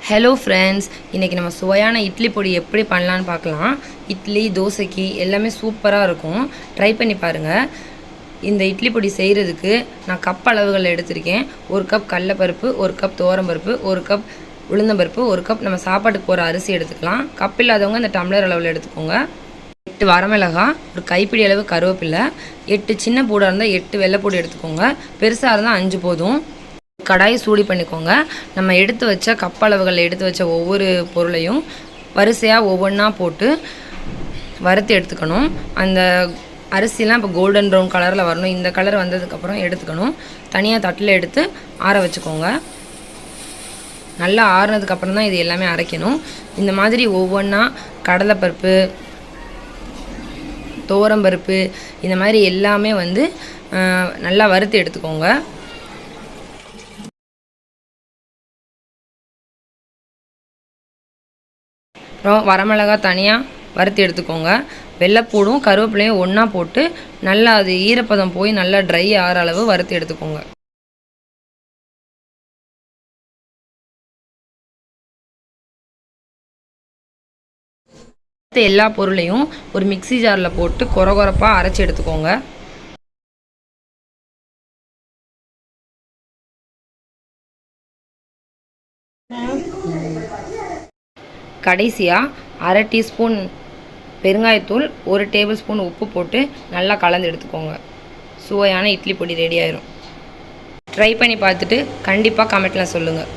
Hello friends, இன்றைக்கி நம்ம சுவையான இட்லி பொடி எப்படி பண்ணலான்னு பார்க்கலாம். இட்லி, தோசைக்கு எல்லாமே சூப்பராக இருக்கும். ட்ரை பண்ணி பாருங்கள். இந்த இட்லி பொடி செய்கிறதுக்கு நான் கப் அளவுகள் எடுத்திருக்கேன். 1 கப் கடலைப்பருப்பு, 1 கப் துவரம்பருப்பு, 1 கப் உளுந்தம்பருப்பு, 1 கப் நம்ம சாப்பாட்டுக்கு போகிற அரிசி எடுத்துக்கலாம். கப் இல்லாதவங்க இந்த டம்ளர் அளவில் எடுத்துக்கோங்க. 8 வரமிளகாய், ஒரு கைப்பிடி அளவு கருவேப்பிலை, 8 சின்ன பூடாக இருந்தால் 8 வெள்ளைப்பூடி எடுத்துக்கோங்க. பெருசாக இருந்தால் 5 போதும். கடாயை சூடி பண்ணிக்கோங்க. நம்ம எடுத்து வச்ச கப்பளவுகளில் எடுத்து வச்ச ஒவ்வொரு பொருளையும் வரிசையாக ஒவ்வொன்றா போட்டு வறுத்து எடுத்துக்கணும். அந்த அரிசிலாம் இப்போ கோல்டன் ப்ரௌன் கலரில் வரணும். இந்த கலர் வந்ததுக்கப்புறம் எடுத்துக்கணும். தனியாக தட்டில் எடுத்து ஆற வச்சுக்கோங்க. நல்லா ஆறுனதுக்கப்புறம் தான் இது எல்லாமே அரைக்கணும். இந்த மாதிரி ஒவ்வொன்றா கடலைப்பருப்பு, துவரம்பருப்பு, இந்த மாதிரி எல்லாமே நல்லா வறுத்து எடுத்துக்கோங்க. அப்புறம் வரமிளகாய் தனியாக வறுத்து எடுத்துக்கோங்க. வெள்ளைப்பூடும் கருவேப்பிலையும் ஒன்றா போட்டு நல்லா அது ஈரப்பதம் போய் நல்லா ட்ரை ஆகிற அளவு வறுத்து எடுத்துக்கோங்க. எல்லா பொருளையும் ஒரு மிக்ஸி ஜாரில் போட்டு கொரகொரப்பாக அரைச்சி எடுத்துக்கோங்க. கடைசியாக 1/2 டீஸ்பூன் பெருங்காயத்தூள், 1 டேபிள் ஸ்பூன் உப்பு போட்டு நல்லா கலந்து எடுத்துக்கோங்க. சுவையான இட்லி பொடி ரெடி ஆயிரும். ட்ரை பண்ணி பார்த்துட்டு கண்டிப்பாக கமெண்ட்டில் சொல்லுங்கள்.